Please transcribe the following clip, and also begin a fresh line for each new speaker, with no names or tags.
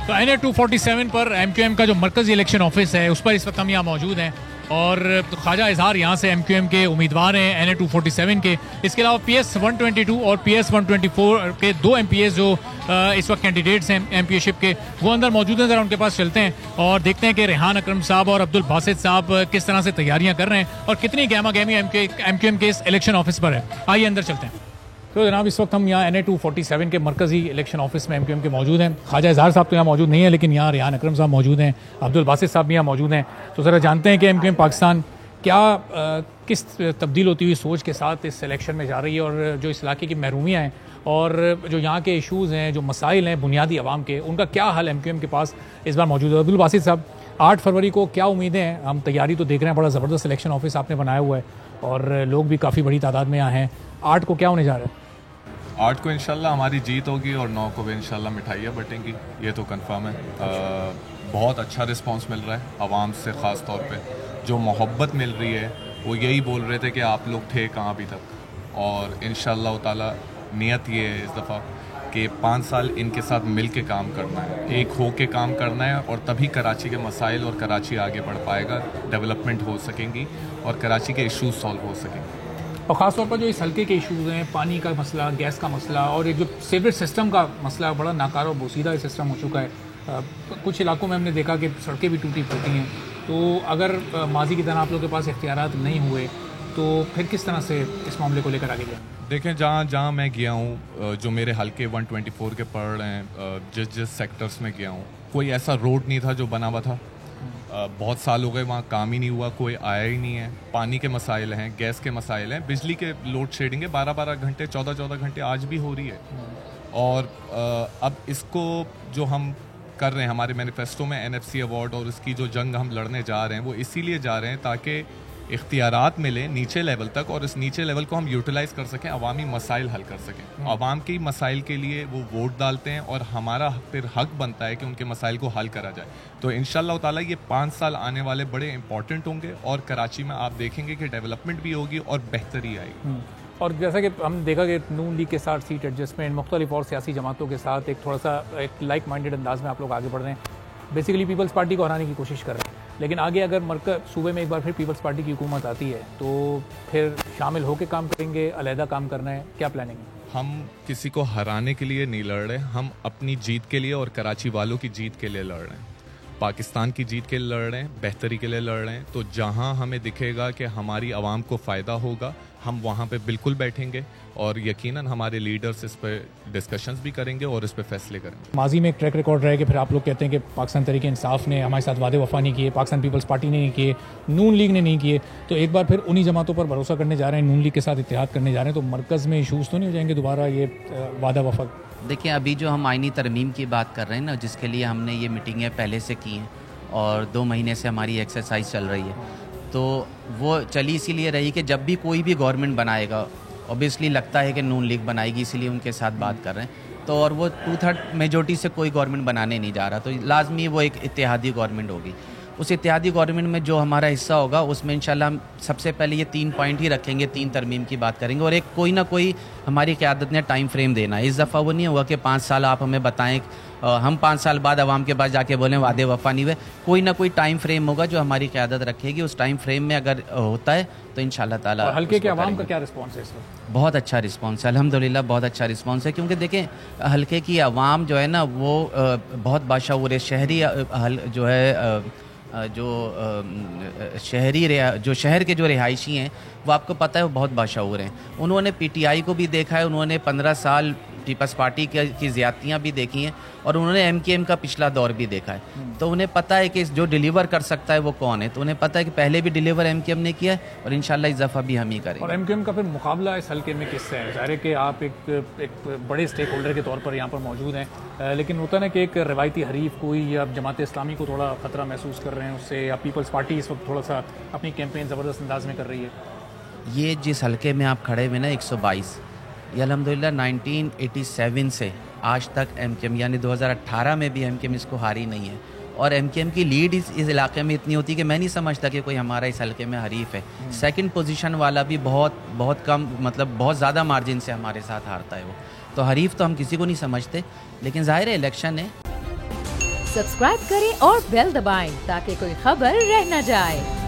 तो NA-247 पर MQM का जो मरकजी इलेक्शन ऑफिस है उस पर इस वक्त हम यहाँ मौजूद हैं और ख्वाजा इजहार यहाँ से MQM के उम्मीदवार हैं NA-247 के। इसके अलावा PS-122 और PS-124 के 2 MPs जो इस वक्त कैंडिडेट्स हैं MPA-शिप के, वो अंदर मौजूद हैं। ज़रा उनके पास चलते हैं और देखते हैं कि रेहान अकरम साहब और अब्दुल बासित साहब किस तरह से तैयारियाँ कर रहे हैं और कितनी गहमा गहमी MQM के इस इलेक्शन ऑफिस पर है। आइए अंदर चलते हैं। तो जनाब इस वक्त हम यहाँ NA-247 के मरकज़ी इलेक्शन ऑफिस में MQM के मौजूद हैं। ख्वाजा इजहार साहब तो यहाँ मौजूद नहीं है, लेकिन यहाँ रेहान अकरम साहब मौजूद हैं, अब्दुल बासित साहब भी यहाँ मौजूद हैं। तो ज़रा जानते हैं कि MQM पाकिस्तान क्या किस तब्दील होती हुई सोच के साथ इस इलेक्शन में जा रही है और जो इस इलाके की महरूमियाँ हैं और जो यहाँ के इशूज़ हैं, जो मसाइल हैं बुनियादी आवाम के, उनका क्या हल MQM के पास इस बार मौजूद है। अब्दुल बासित साहब, 8 फरवरी को क्या उम्मीदें हैं? हम तैयारी तो देख रहे हैं, बड़ा ज़बरदस्त इलेक्शन ऑफिस आपने बनाया हुआ है और लोग भी काफ़ी बड़ी तादाद में यहाँ हैं। 8 को क्या होने जा रहा है?
8 को इंशाल्लाह हमारी जीत होगी और 9 को भी इंशाल्लाह मिठाइयाँ बटेंगी, ये तो कंफर्म है। बहुत अच्छा रिस्पांस मिल रहा है आवाम से, ख़ास तौर पे जो मोहब्बत मिल रही है। वो यही बोल रहे थे कि आप लोग थे कहाँ अभी तक, और इंशाल्लाह ताला नियत ये है इस दफ़ा कि 5 साल इनके साथ मिल के काम करना है, एक हो के काम करना है, और तभी कराची के मसाइल और कराची आगे बढ़ पाएगा, डेवलपमेंट हो सकेंगी और कराची के इशूज़ सॉल्व हो सकेंगे।
और ख़ासतौर पर जो इस हल्के के इशूज़ हैं, पानी का मसला, गैस का मसला और एक जो सीवरेज सिस्टम का मसला, बड़ा नाकारा और बोसीदा सिस्टम हो चुका है। कुछ इलाकों में हमने देखा कि सड़कें भी टूटी फूटी हैं। तो अगर माजी की तरह आप लोगों के पास इख्तियारात नहीं हुए तो फिर किस तरह से इस मामले को लेकर आगे जाएं?
देखें, जहाँ मैं गया हूँ, जो मेरे हल्के 124 के पड़ रहे हैं, जिस सेक्टर्स में गया हूँ, कोई ऐसा रोड नहीं था जो बना हुआ था। बहुत साल हो गए वहाँ काम ही नहीं हुआ, कोई आया ही नहीं है। पानी के मसाइल हैं, गैस के मसाइल हैं, बिजली के लोड शेडिंग है, 12-12 घंटे 14-14 घंटे आज भी हो रही है। और अब इसको जो हम कर रहे हैं, हमारे मैनिफेस्टो में NFC अवार्ड और इसकी जो जंग हम लड़ने जा रहे हैं वो इसीलिए जा रहे हैं ताकि इख्तियारात मिले नीचे लेवल तक और इस नीचे लेवल को हम यूटिलाइज़ कर सकें, अवामी मसाइल हल कर सकें। अवाम के मसाइल के लिए वो वोट डालते हैं और हमारा फिर हक बनता है कि उनके मसाइल को हल करा जाए। तो इंशाल्लाह ताला ये 5 साल आने वाले बड़े इंपॉर्टेंट होंगे और कराची में आप देखेंगे कि डेवलपमेंट भी होगी और बेहतरी आएगी।
और जैसा कि हमने देखा कि नून लीग के साथ सीट एडजस्टमेंट, मुख्तलिफ और सियासी जमातों के साथ एक थोड़ा सा एक लाइक माइंडेड अंदाज में आप लोग आगे बढ़ रहे हैं, बेसिकली पीपल्स पार्टी को हराने की कोशिश कर रहे हैं। लेकिन आगे अगर मरकज़ सूबे में एक बार फिर पीपल्स पार्टी की हुकूमत आती है तो फिर शामिल होकर काम करेंगे, अलहदा काम करना है, क्या प्लानिंग है?
हम किसी को हराने के लिए नहीं लड़ रहे, हम अपनी जीत के लिए और कराची वालों की जीत के लिए लड़ रहे हैं, पाकिस्तान की जीत के लिए लड़ रहे हैं, बेहतरी के लिए लड़ रहे हैं। तो जहां हमें दिखेगा कि हमारी आवाम को फ़ायदा होगा, हम वहां पे बिल्कुल बैठेंगे और यकीनन हमारे लीडर्स इस पर डिस्कशंस भी करेंगे और इस पर फैसले करेंगे।
माजी में एक ट्रैक रिकॉर्ड रहे कि फिर आप लोग कहते हैं कि पाकिस्तान तहरीक इंसाफ ने हमारे साथ वादे वफा नहीं किए, पाकिस्तान पीपल्स पार्टी ने नहीं किए, नून लीग ने नहीं किए, तो एक बार फिर उन्हीं जमातों पर भरोसा करने जा रहे हैं, नून लीग के साथ इत्तेहाद करने जा रहे हैं, तो मरकज़ में इशूज़ तो नहीं हो जाएंगे दोबारा ये वादा वफा?
देखिए, अभी जो हम आइनी तरमीम की बात कर रहे हैं ना, जिसके लिए हमने ये मीटिंगें पहले से की हैं और 2 महीने से हमारी एक्सरसाइज चल रही है, तो वो चली इसीलिए रही कि जब भी कोई भी गवर्नमेंट बनाएगा, ऑब्वियसली लगता है कि नून लीग बनाएगी, इसीलिए उनके साथ बात कर रहे हैं। तो और वो 2/3 मेजोरिटी से कोई गवर्नमेंट बनाने नहीं जा रहा, तो लाजमी वो एक इत्तेहादी गवर्नमेंट होगी। उस इत्तेहादी गवर्नमेंट में जो हमारा हिस्सा होगा उसमें इंशाल्लाह हम सबसे पहले ये 3 पॉइंट ही रखेंगे, 3 तरमीम की बात करेंगे और एक कोई ना कोई हमारी क़यादत ने टाइम फ्रेम देना है। इस दफ़ा वो नहीं होगा कि 5 साल आप हमें बताएं, हम 5 साल बाद आवाम के पास जाके बोलें वादे वफा नहीं हुए। कोई ना कोई टाइम फ्रेम होगा जो हमारी क़यादत रखेगी, उस टाइम फ्रेम में अगर होता है तो इंशाल्लाह ताला।
हल्के के आवाम का क्या रिस्पॉन्स है इस वक्त?
बहुत अच्छा रिस्पॉन्स है, अल्हम्दुलिल्लाह बहुत अच्छा रिस्पॉन्स है, क्योंकि देखें हल्के की आवाम जो है ना वो बहुत बाशऊर है। शहरी जो है जो शहर के जो रिहायशी हैं वो आपको पता है वो बहुत बाशऊर हैं। उन्होंने PTI को भी देखा है, उन्होंने 15 साल पीपल्स पार्टी की ज़्यादतियाँ भी देखी हैं और उन्होंने MKM का पिछला दौर भी देखा है। तो उन्हें पता है कि जो डिलीवर कर सकता है वो कौन है, तो उन्हें पता है कि पहले भी डिलीवर MKM ने किया है और इंशाल्लाह इस दफ़ा भी हम ही करेंगे।
और MKM का फिर मुकाबला इस हल्के में किससे है? ज़ाहिर है कि आप एक बड़े स्टेक होल्डर के तौर पर यहाँ पर मौजूद हैं, लेकिन होता है ना कि एक रवायती हरीफ कोई, या जमात इस्लामी को थोड़ा ख़तरा महसूस कर रहे हैं उससे, या पीपल्स पार्टी इस वक्त थोड़ा सा अपनी कैंपेन ज़बरदस्त अंदाज में कर रही है?
ये जिस हल्के में आप खड़े हुए ना 122, ये अल्हम्दुलिल्लाह 1987 से आज तक MKM यानी 2018 में भी MKM इसको हारी नहीं है। और MKM की लीड इस इलाके में इतनी होती है कि मैं नहीं समझता कि कोई हमारा इस हल्के में हरीफ है। सेकंड पोजीशन वाला भी बहुत कम, मतलब बहुत ज़्यादा मार्जिन से हमारे साथ हारता है वो। तो हरीफ तो हम किसी को नहीं समझते, लेकिन ज़ाहिर है इलेक्शन है।
सब्सक्राइब करें और बेल दबाएं ताकि कोई खबर रह न जाए।